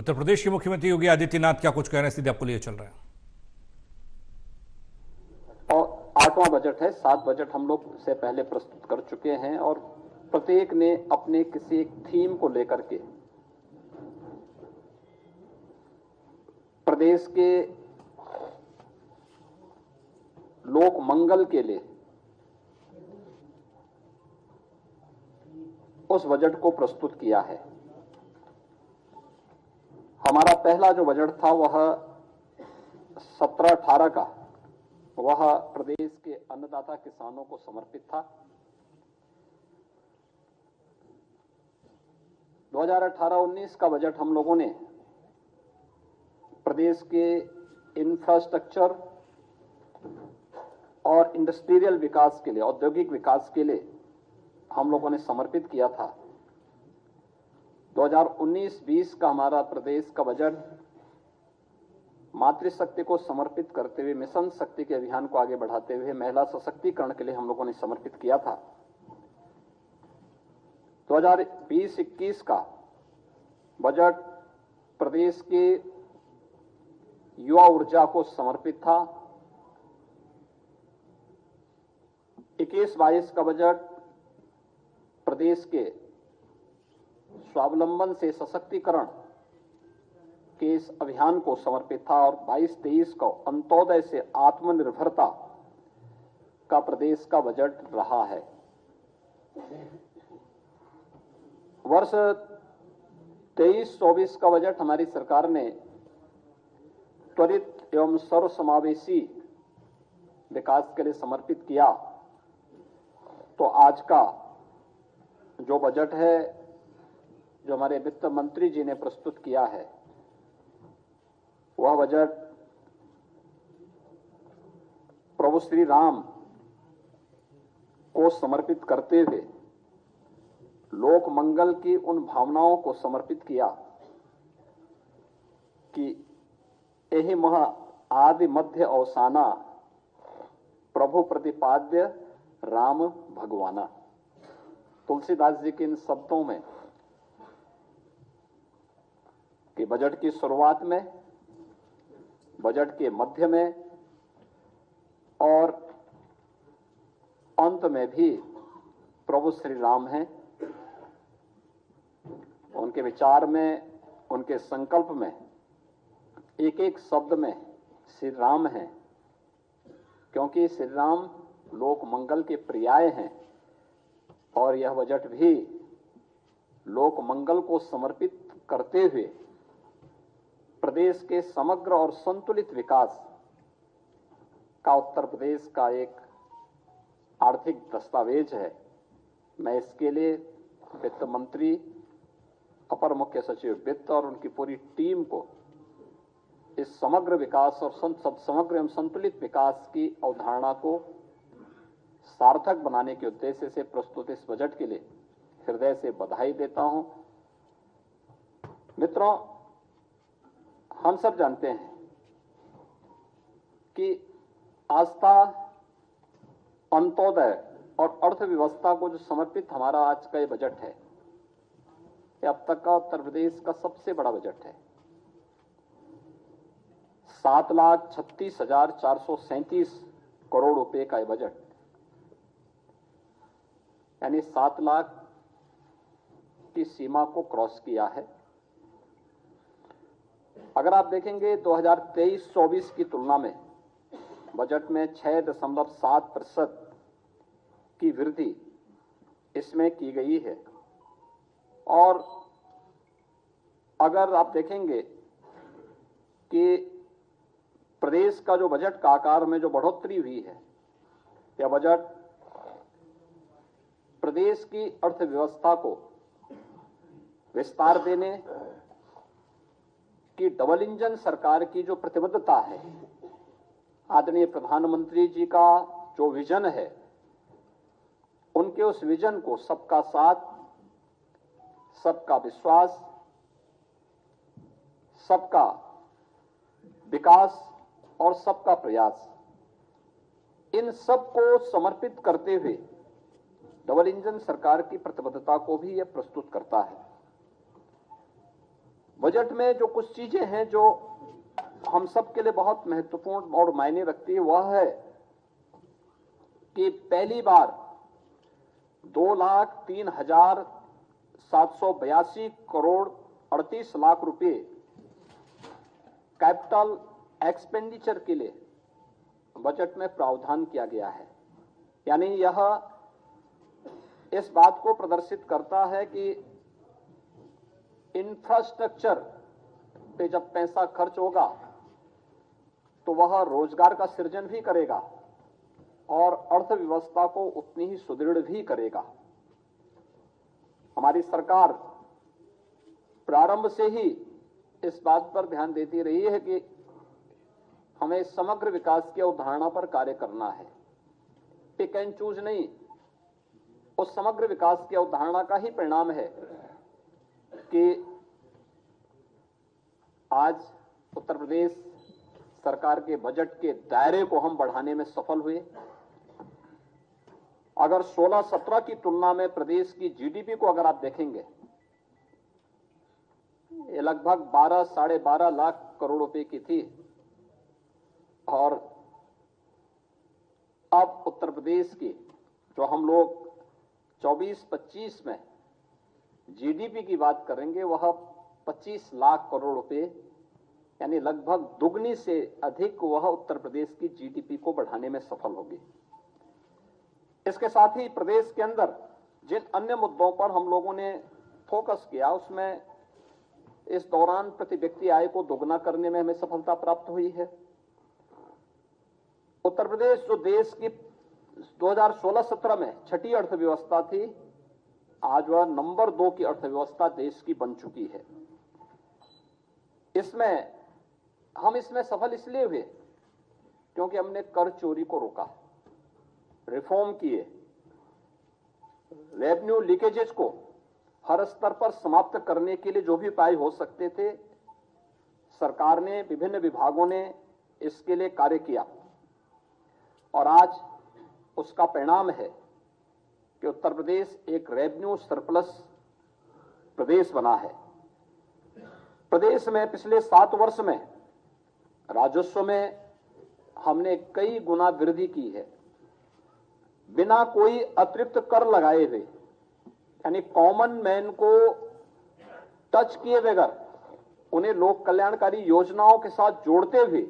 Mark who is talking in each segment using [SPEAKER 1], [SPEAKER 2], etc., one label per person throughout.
[SPEAKER 1] उत्तर प्रदेश के मुख्यमंत्री योगी आदित्यनाथ क्या कुछ कह रहे हैं, सीधे आपको लिए चल रहा है।
[SPEAKER 2] और 8वां बजट है, 7 बजट हम लोग से पहले प्रस्तुत कर चुके हैं और प्रत्येक ने अपने किसी एक थीम को लेकर के प्रदेश के लोक मंगल के लिए उस बजट को प्रस्तुत किया है। हमारा पहला जो बजट था वह 17-18 का, वह प्रदेश के अन्नदाता किसानों को समर्पित था। 2018-19 का बजट हम लोगों ने प्रदेश के इंफ्रास्ट्रक्चर और इंडस्ट्रियल विकास के लिए, औद्योगिक विकास के लिए हम लोगों ने समर्पित किया था। 2019-20 का हमारा प्रदेश का बजट मातृशक्ति को समर्पित करते हुए, मिशन शक्ति के अभियान को आगे बढ़ाते हुए महिला सशक्तिकरण के लिए हम लोगों ने समर्पित किया था। 2020-21 का बजट प्रदेश के युवा ऊर्जा को समर्पित था। 21-22 का बजट प्रदेश के स्वावलंबन से सशक्तिकरण के इस अभियान को समर्पित था और 22-23 को अंत्योदय से आत्मनिर्भरता का प्रदेश का बजट रहा है। वर्ष 23-24 का बजट हमारी सरकार ने त्वरित एवं सर्वसमावेशी विकास के लिए समर्पित किया। तो आज का जो बजट है, जो हमारे वित्त मंत्री जी ने प्रस्तुत किया है, वह बजट प्रभु श्री राम को समर्पित करते हुए लोक मंगल की उन भावनाओं को समर्पित किया कि यही मह आदि मध्य अवसाना प्रभु प्रतिपाद्य राम भगवाना। तुलसीदास जी के इन शब्दों में कि बजट की शुरुआत में, बजट के मध्य में और अंत में भी प्रभु श्री राम हैं। उनके विचार में, उनके संकल्प में एक एक शब्द में श्री राम हैं, क्योंकि श्री राम लोक मंगल के पर्याय हैं और यह बजट भी लोक मंगल को समर्पित करते हुए प्रदेश के समग्र और संतुलित विकास का उत्तर प्रदेश का एक आर्थिक दस्तावेज है। मैं इसके लिए वित्त मंत्री, अपर मुख्य सचिव वित्त और उनकी पूरी टीम को इस समग्र विकास और समग्र एवं संतुलित विकास की अवधारणा को सार्थक बनाने के उद्देश्य से प्रस्तुत इस बजट के लिए हृदय से बधाई देता हूं। मित्रों, हम सब जानते हैं कि आस्था, अंत्योदय और अर्थव्यवस्था को जो समर्पित हमारा आज का ये बजट है, ये अब तक का उत्तर प्रदेश का सबसे बड़ा बजट है। 7,36,437 करोड़ रुपए का ये बजट, यानी 7 लाख की सीमा को क्रॉस किया है। अगर आप देखेंगे 2023-24 की तुलना में बजट में 6.7% की वृद्धि इसमें की गई है। और अगर आप देखेंगे कि प्रदेश का जो बजट का आकार में जो बढ़ोतरी हुई है, यह बजट प्रदेश की अर्थव्यवस्था को विस्तार देने की डबल इंजन सरकार की जो प्रतिबद्धता है, आदरणीय प्रधानमंत्री जी का जो विजन है, उनके उस विजन को सबका साथ, सबका विश्वास, सबका विकास और सबका प्रयास, इन सब को समर्पित करते हुए डबल इंजन सरकार की प्रतिबद्धता को भी यह प्रस्तुत करता है। बजट में जो कुछ चीजें हैं जो हम सब के लिए बहुत महत्वपूर्ण और मायने रखती है, वह है कि पहली बार 2,03,782 करोड़ 38 लाख रुपए कैपिटल एक्सपेंडिचर के लिए बजट में प्रावधान किया गया है। यानी यह इस बात को प्रदर्शित करता है कि इंफ्रास्ट्रक्चर पे जब पैसा खर्च होगा तो वह रोजगार का सृजन भी करेगा और अर्थव्यवस्था को उतनी ही सुदृढ़ भी करेगा। हमारी सरकार प्रारंभ से ही इस बात पर ध्यान देती रही है कि हमें समग्र विकास की अवधारणा पर कार्य करना है, पिक एंड चूज नहीं। उस समग्र विकास की अवधारणा का ही परिणाम है कि आज उत्तर प्रदेश सरकार के बजट के दायरे को हम बढ़ाने में सफल हुए। अगर 16-17 की तुलना में प्रदेश की जीडीपी को अगर आप देखेंगे, ये लगभग 12-12.5 लाख करोड़ रुपए की थी और अब उत्तर प्रदेश की जो हम लोग 24-25 में जीडीपी की बात करेंगे, वह 25 लाख करोड़ रुपए, यानी लगभग दुगनी से अधिक वह उत्तर प्रदेश की जीडीपी को बढ़ाने में सफल होगी। इसके साथ ही प्रदेश के अंदर जिन अन्य मुद्दों पर हम लोगों ने फोकस किया, उसमें इस दौरान प्रति व्यक्ति आय को दोगुना करने में हमें सफलता प्राप्त हुई है। उत्तर प्रदेश जो देश की 2016-17 में छठी अर्थव्यवस्था थी, आज वह नंबर 2 की अर्थव्यवस्था देश की बन चुकी है। हम इसमें सफल इसलिए हुए क्योंकि हमने कर चोरी को रोका, रिफॉर्म किए, रेवेन्यू लीकेजेस को हर स्तर पर समाप्त करने के लिए जो भी उपाय हो सकते थे, सरकार ने, विभिन्न विभागों ने इसके लिए कार्य किया और आज उसका परिणाम है कि उत्तर प्रदेश एक रेवेन्यू सरप्लस प्रदेश बना है। प्रदेश में पिछले 7 वर्ष में राजस्व में हमने कई गुना वृद्धि की है, बिना कोई अतिरिक्त कर लगाए हुए, यानी कॉमन मैन को टच किए बगैर उन्हें लोक कल्याणकारी योजनाओं के साथ जोड़ते हुए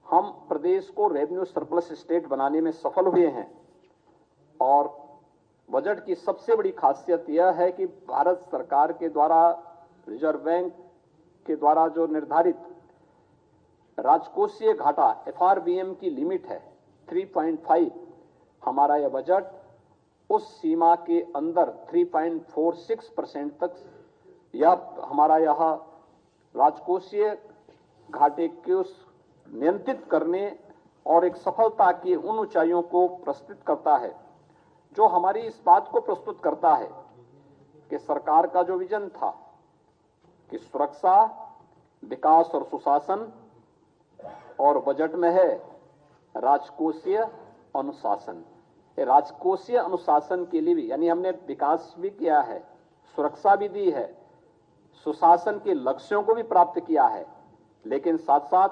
[SPEAKER 2] हम प्रदेश को रेवेन्यू सरप्लस स्टेट बनाने में सफल हुए हैं। और बजट की सबसे बड़ी खासियत यह है कि भारत सरकार के द्वारा, रिजर्व बैंक के द्वारा जो निर्धारित राजकोषीय घाटा FRBM की लिमिट है 3.5, हमारा यह बजट उस सीमा के अंदर 3.46% तक हमारा यह राजकोषीय घाटे को नियंत्रित करने और एक सफलता की उन ऊंचाइयों को प्रस्तुत करता है, जो हमारी इस बात को प्रस्तुत करता है कि सरकार का जो विजन था कि सुरक्षा, विकास और सुशासन, और बजट में है राजकोषीय अनुशासन। राजकोषीय अनुशासन के लिए भी, यानी हमने विकास भी किया है, सुरक्षा भी दी है, सुशासन के लक्ष्यों को भी प्राप्त किया है, लेकिन साथ साथ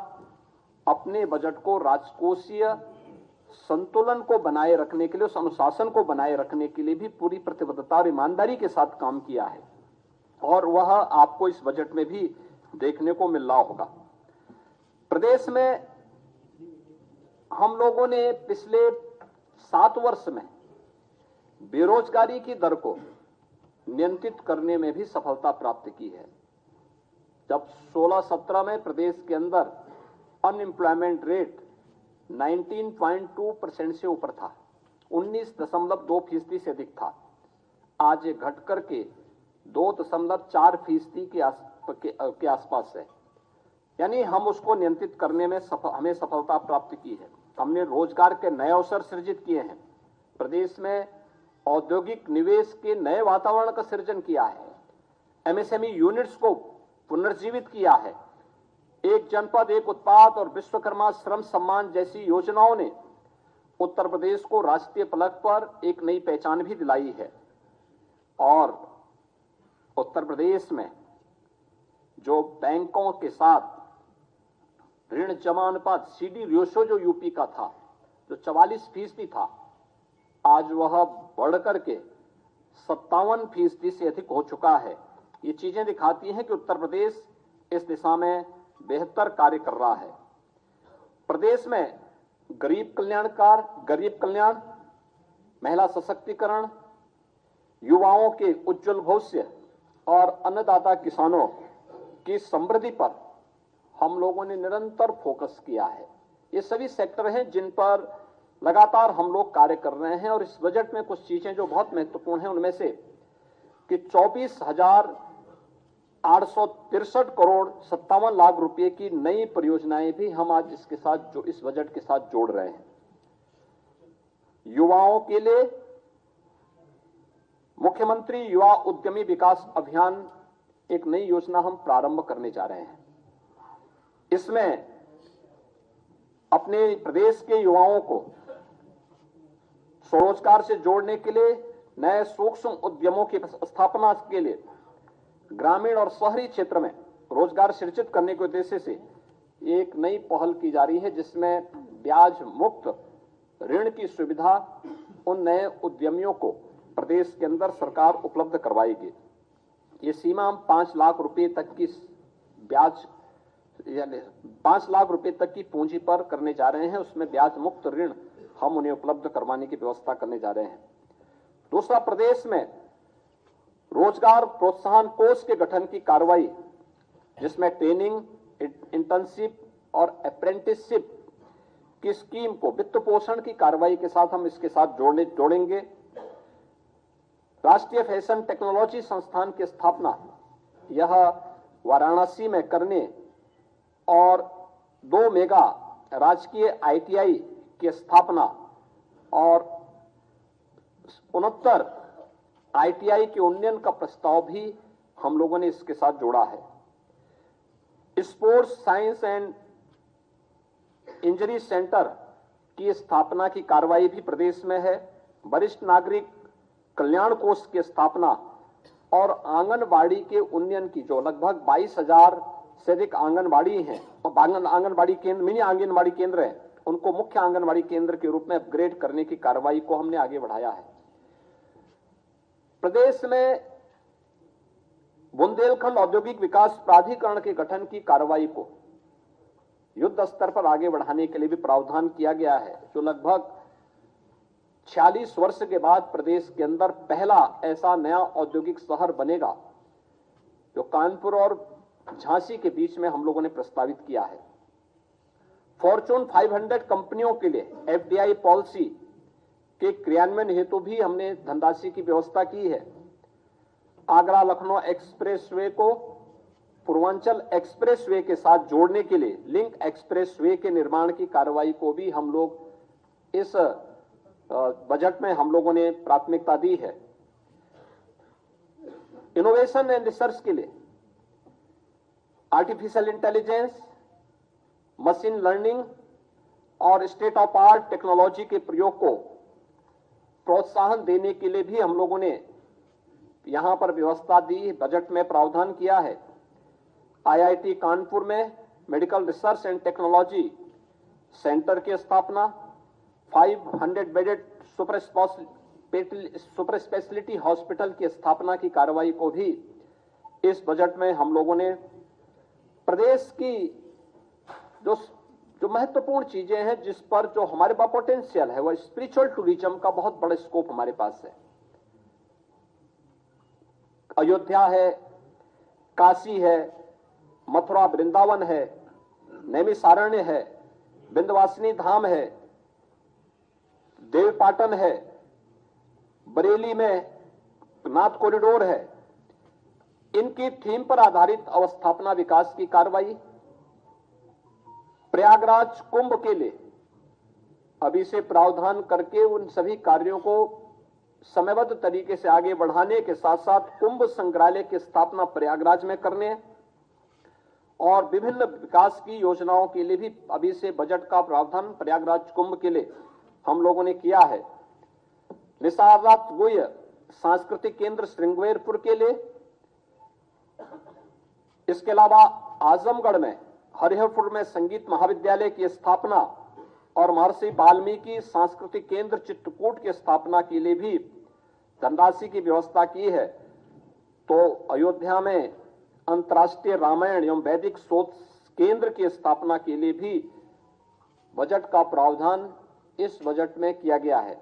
[SPEAKER 2] अपने बजट को राजकोषीय संतुलन को बनाए रखने के लिए, उस अनुशासन को बनाए रखने के लिए भी पूरी प्रतिबद्धता और ईमानदारी के साथ काम किया है और वह आपको इस बजट में भी देखने को मिल रहा होगा। प्रदेश में हम लोगों ने पिछले 7 वर्ष में बेरोजगारी की दर को नियंत्रित करने में भी सफलता प्राप्त की है। जब 16-17 में प्रदेश के अंदर अनएम्प्लॉयमेंट रेट 19.2% से ऊपर था, 19.2% से अधिक था, आज ये घट करके 2.4% के आसपास है। यानी हम उसको नियंत्रित करने में हमें सफलता प्राप्त की है। हमने रोजगार के नए अवसर सृजित किए हैं, प्रदेश में औद्योगिक निवेश के नए वातावरण का सृजन किया है, MSME यूनिट्स को पुनर्जीवित किया है, एक जनपद एक उत्पाद और विश्वकर्मा श्रम सम्मान जैसी योजनाओं ने उत्तर प्रदेश को राष्ट्रीय फलक पर एक नई पहचान भी दिलाई है। और उत्तर प्रदेश में जो बैंकों के साथ ऋण जमा अनुपात सीडी रेशो जो यूपी का था, जो 44% था, आज वह बढ़कर के 57% से अधिक हो चुका है। ये चीजें दिखाती हैं कि उत्तर प्रदेश इस दिशा में बेहतर कार्य कर रहा है। प्रदेश में गरीब कल्याण, महिला सशक्तिकरण, युवाओं के उज्जवल भविष्य और अन्नदाता किसानों की समृद्धि पर हम लोगों ने निरंतर फोकस किया है। ये सभी सेक्टर हैं जिन पर लगातार हम लोग कार्य कर रहे हैं और इस बजट में कुछ चीजें जो बहुत महत्वपूर्ण हैं उनमें से कि 24,863 करोड़ 57 लाख रुपए की नई परियोजनाएं भी हम आज इसके साथ जो इस बजट के साथ जोड़ रहे हैं। युवाओं के लिए मुख्यमंत्री युवा उद्यमी विकास अभियान एक नई योजना हम प्रारंभ करने जा रहे हैं। इसमें अपने प्रदेश के युवाओं को स्वरोजगार से जोड़ने के लिए, नए सूक्ष्म उद्यमों की स्थापना के लिए, ग्रामीण और शहरी क्षेत्र में रोजगार सृजित करने के उद्देश्य से एक नई पहल की जा रही है, जिसमें ब्याज मुक्त ऋण की सुविधा उन नए उद्यमियों को प्रदेश के अंदर सरकार उपलब्ध करवाएगी। ये सीमा हम 5 लाख रुपए तक की ब्याज यानी 5 लाख रुपए तक की पूंजी पर करने जा रहे हैं। उसमें ब्याज मुक्त ऋण हम उन्हें उपलब्ध करवाने की व्यवस्था करने जा रहे हैं। दूसरा, प्रदेश में रोजगार प्रोत्साहन कोष के गठन की कार्रवाई, जिसमें ट्रेनिंग, इंटर्नशिप और अप्रेंटिसशिप की स्कीम को वित्त पोषण की कार्रवाई के साथ हम इसके साथ जोड़ेंगे। राष्ट्रीय फैशन टेक्नोलॉजी संस्थान की स्थापना यह वाराणसी में करने और 2 मेगा राजकीय ITI की स्थापना और 69 ITI के उन्नयन का प्रस्ताव भी हम लोगों ने इसके साथ जोड़ा है। Sports science and injury centre की स्थापना की कार्रवाई भी प्रदेश में है। वरिष्ठ नागरिक कल्याण कोष की स्थापना और आंगनबाड़ी के उन्नयन की, जो लगभग 22,000 से अधिक आंगनबाड़ी हैं और आंगनबाड़ी केंद्र, मिनी आंगनबाड़ी केंद्र हैं, उनको मुख्य आंगनबाड़ी केंद्र के रूप में अपग्रेड करने की कार्रवाई को हमने आगे बढ़ाया है। प्रदेश में बुंदेलखंड औद्योगिक विकास प्राधिकरण के गठन की कार्रवाई को युद्ध स्तर पर आगे बढ़ाने के लिए भी प्रावधान किया गया है, जो लगभग 46 वर्ष के बाद प्रदेश के अंदर पहला ऐसा नया औद्योगिक शहर बनेगा, जो कानपुर और झांसी के बीच में हम लोगों ने प्रस्तावित किया है। फॉर्चून 500 कंपनियों के लिए FDI पॉलिसी के क्रियान्वयन हेतु भी हमने धनराशि की व्यवस्था की है। आगरा लखनऊ एक्सप्रेसवे को पूर्वांचल एक्सप्रेसवे के साथ जोड़ने के लिए लिंक एक्सप्रेसवे के निर्माण की कार्रवाई को भी हम लोग इस बजट में हम लोगों ने प्राथमिकता दी है। इनोवेशन एंड रिसर्च के लिए आर्टिफिशियल इंटेलिजेंस, मशीन लर्निंग और स्टेट ऑफ आर्ट टेक्नोलॉजी के प्रयोग को प्रोत्साहन देने के लिए भी हम लोगों ने यहां पर व्यवस्था दी, बजट में प्रावधान किया है। IIT कानपुर में medical research and technology centre की स्थापना, 500 बेडेड सुपर स्पेशलिटी हॉस्पिटल की स्थापना की कार्रवाई को भी इस बजट में हम लोगों ने प्रदेश की जो महत्वपूर्ण चीजें हैं, जिस पर जो हमारे पास पोटेंशियल है, वह स्पिरिचुअल टूरिज्म का बहुत बड़ा स्कोप हमारे पास है। अयोध्या है, काशी है, मथुरा वृंदावन है, नैमिषारण्य है, विंध्यवासिनी धाम है, देवपाटन है, बरेली में नाथ कॉरिडोर है। इनकी थीम पर आधारित अवस्थापना विकास की कार्रवाई, प्रयागराज कुंभ के लिए अभी से प्रावधान करके उन सभी कार्यों को समयबद्ध तरीके से आगे बढ़ाने के साथ साथ कुंभ संग्रहालय की स्थापना प्रयागराज में करने और विभिन्न विकास की योजनाओं के लिए भी अभी से बजट का प्रावधान प्रयागराज कुंभ के लिए हम लोगों ने किया है। निसारनाथ गुह्य सांस्कृतिक केंद्र श्रृंगेरपुर के लिए इसके अलावा आजमगढ़ में हरिहरपुर में संगीत महाविद्यालय की स्थापना और महर्षि वाल्मीकि सांस्कृतिक केंद्र चित्रकूट की स्थापना के लिए भी धनराशि की व्यवस्था की है। तो अयोध्या में अंतर्राष्ट्रीय रामायण एवं वैदिक शोध केंद्र की स्थापना के लिए भी बजट का प्रावधान इस बजट में किया गया है।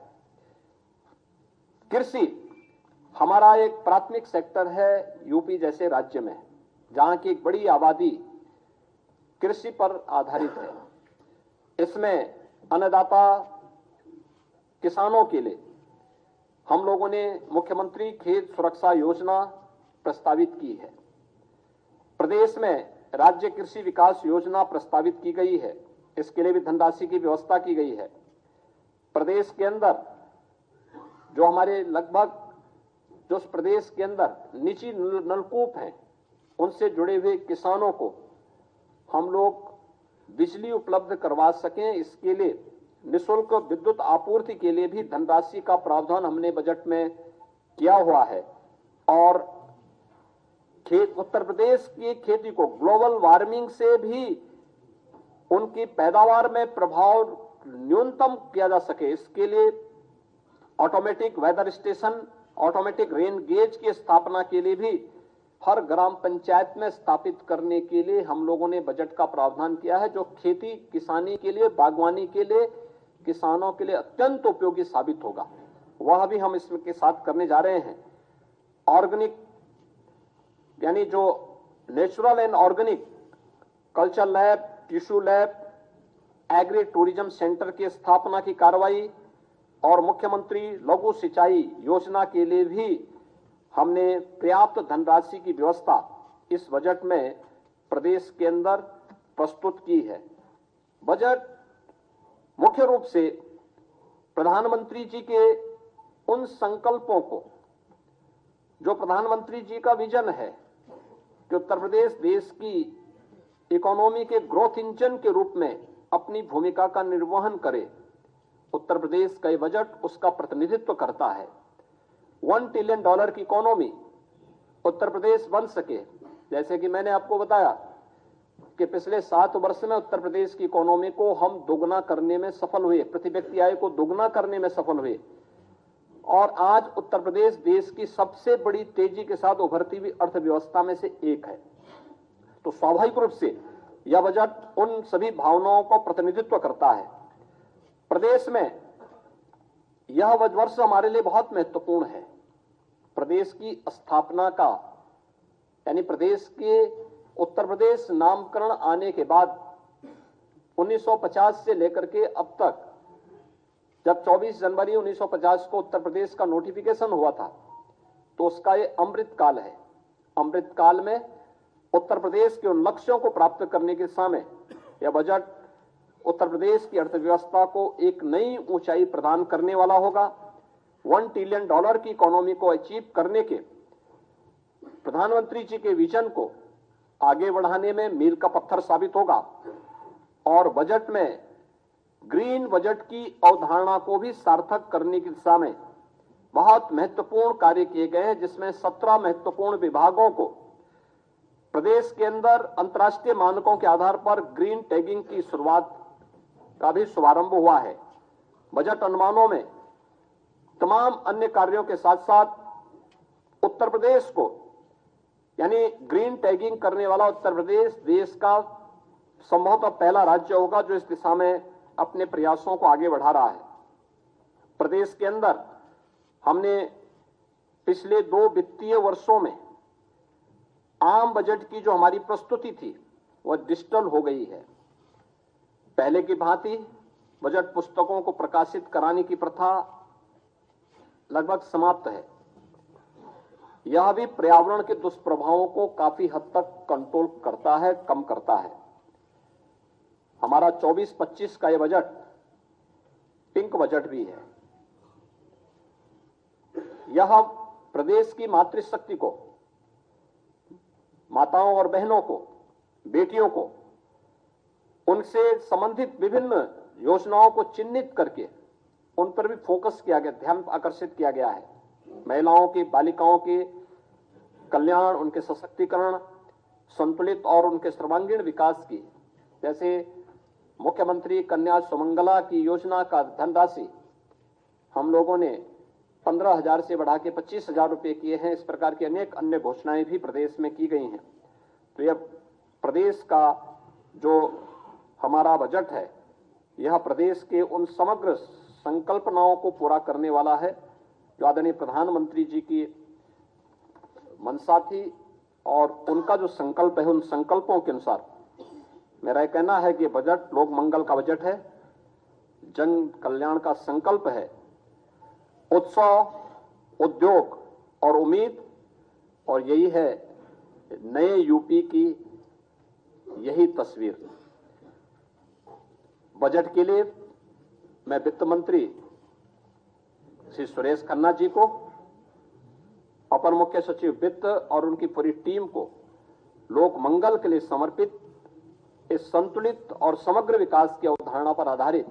[SPEAKER 2] कृषि हमारा एक प्राथमिक सेक्टर है यूपी जैसे राज्य में, जहां की एक बड़ी आबादी कृषि पर आधारित है। इसमें अन्नदाता किसानों के लिए हम लोगों ने मुख्यमंत्री खेत सुरक्षा योजना प्रस्तावित की है। प्रदेश में राज्य कृषि विकास योजना प्रस्तावित की गई है, इसके लिए भी धनराशि की व्यवस्था की गई है। प्रदेश के अंदर जो हमारे लगभग जो प्रदेश के अंदर निजी नलकूप हैं, उनसे जुड़े हुए किसानों को हम लोग बिजली उपलब्ध करवा सकें, इसके लिए निःशुल्क विद्युत आपूर्ति के लिए भी धनराशि का प्रावधान हमने बजट में किया हुआ है। और उत्तर प्रदेश की खेती को ग्लोबल वार्मिंग से भी उनकी पैदावार में प्रभाव न्यूनतम किया जा सके, इसके लिए automatic weather station, automatic rain gauge की स्थापना के लिए भी हर ग्राम पंचायत में स्थापित करने के लिए हम लोगों ने बजट का प्रावधान किया है, जो खेती किसानी के लिए, बागवानी के लिए, किसानों के लिए अत्यंत उपयोगी साबित होगा। वह भी हम इसके साथ करने जा रहे हैं। ऑर्गेनिक यानी जो natural and organic culture lab, tissue lab, agri tourism centre की स्थापना की कार्रवाई और मुख्यमंत्री लघु सिंचाई योजना के लिए भी हमने पर्याप्त धनराशि की व्यवस्था इस बजट में प्रदेश के अंदर प्रस्तुत की है। बजट मुख्य रूप से प्रधानमंत्री जी के उन संकल्पों को, जो प्रधानमंत्री जी का विजन है कि उत्तर प्रदेश देश की इकोनॉमी के ग्रोथ इंजन के रूप में अपनी भूमिका का निर्वहन करे, उत्तर प्रदेश का ये बजट उसका प्रतिनिधित्व करता है। $1 ट्रिलियन की इकोनॉमी उत्तर प्रदेश बन सके, जैसे कि मैंने आपको बताया कि पिछले 7 वर्ष में उत्तर प्रदेश की इकोनॉमी को हम दोगुना करने में सफल हुए, प्रति व्यक्ति आय को दोगुना करने में सफल हुए, और आज उत्तर प्रदेश देश की सबसे बड़ी तेजी के साथ उभरती हुई अर्थव्यवस्था में से एक है। तो स्वाभाविक रूप से यह बजट उन सभी भावनाओं का प्रतिनिधित्व करता है। प्रदेश में यह वर्ष हमारे लिए बहुत महत्वपूर्ण है। प्रदेश की स्थापना का, यानी प्रदेश के उत्तर प्रदेश नामकरण आने के बाद 1950 से लेकर के अब तक, जब 24 जनवरी 1950 को उत्तर प्रदेश का नोटिफिकेशन हुआ था, तो उसका ये अमृत काल है। अमृत काल में उत्तर प्रदेश के उन लक्ष्यों को प्राप्त करने के समय यह बजट उत्तर प्रदेश की अर्थव्यवस्था को एक नई ऊंचाई प्रदान करने वाला होगा। $1 ट्रिलियन की इकोनॉमी को अचीव करने के प्रधानमंत्री जी के विजन को आगे बढ़ाने में मील का पत्थर साबित होगा। और बजट में ग्रीन बजट की अवधारणा को भी सार्थक करने की दिशा में बहुत महत्वपूर्ण कार्य किए गए हैं, जिसमें 17 महत्वपूर्ण विभागों को प्रदेश के अंदर अंतर्राष्ट्रीय मानकों के आधार पर ग्रीन टैगिंग की शुरुआत का भी शुभारंभ हुआ है। बजट अनुमानों में तमाम अन्य कार्यों के साथ साथ उत्तर प्रदेश को, यानी ग्रीन टैगिंग करने वाला उत्तर प्रदेश देश का संभवतः पहला राज्य होगा जो इस दिशा में अपने प्रयासों को आगे बढ़ा रहा है। प्रदेश के अंदर हमने पिछले 2 वित्तीय वर्षों में आम बजट की जो हमारी प्रस्तुति थी वह डिजिटल हो गई है। पहले की भांति बजट पुस्तकों को प्रकाशित कराने की प्रथा लगभग समाप्त है। यह भी पर्यावरण के दुष्प्रभावों को काफी हद तक कंट्रोल करता है, कम करता है। हमारा 24-25 का यह बजट पिंक बजट भी है। यह प्रदेश की मातृशक्ति को, माताओं और बहनों को, बेटियों को, उनसे संबंधित विभिन्न योजनाओं को चिन्हित करके उन पर भी फोकस किया गया, ध्यान आकर्षित किया गया है। महिलाओं की, बालिकाओं के कल्याण, उनके सशक्तिकरण, संतुलित और उनके सर्वांगीण विकास की, जैसे मुख्यमंत्री कन्या सुमंगला की योजना का धनराशि हम लोगों ने 15,000 से बढ़ा के 25,000 रुपए किए हैं। इस प्रकार की अनेक अन्य घोषणाएं भी प्रदेश में की गई हैं। तो यह प्रदेश का जो हमारा बजट है, यह प्रदेश के उन समग्र संकल्पनाओं को पूरा करने वाला है जो आदरणीय प्रधानमंत्री जी की मंशा थी, और उनका जो संकल्प है, उन संकल्पों के अनुसार मेरा यह कहना है कि बजट लोक मंगल का बजट है, जन कल्याण का संकल्प है, उत्सव, उद्योग और उम्मीद, और यही है नए यूपी की यही तस्वीर। बजट के लिए मैं वित्त मंत्री श्री सुरेश खन्ना जी को, अपर मुख्य सचिव वित्त और उनकी पूरी टीम को लोक मंगल के लिए समर्पित इस संतुलित और समग्र विकास की अवधारणा पर आधारित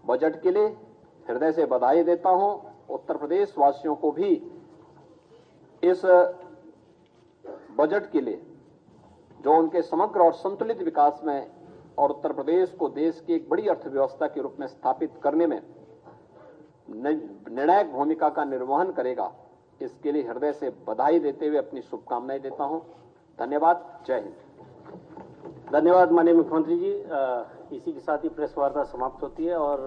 [SPEAKER 2] बजट के लिए हृदय से बधाई देता हूं। उत्तर प्रदेश वासियों को भी इस बजट के लिए, जो उनके समग्र और संतुलित विकास में और उत्तर प्रदेश को देश की एक बड़ी अर्थव्यवस्था के रूप में स्थापित करने में निर्णायक भूमिका का निर्वहन करेगा, इसके लिए हृदय से बधाई देते हुए अपनी शुभकामनाएं देता हूं। धन्यवाद। जय हिंद।
[SPEAKER 3] धन्यवाद माननीय मुख्यमंत्री जी। इसी के साथ ही प्रेस वार्ता समाप्त होती है और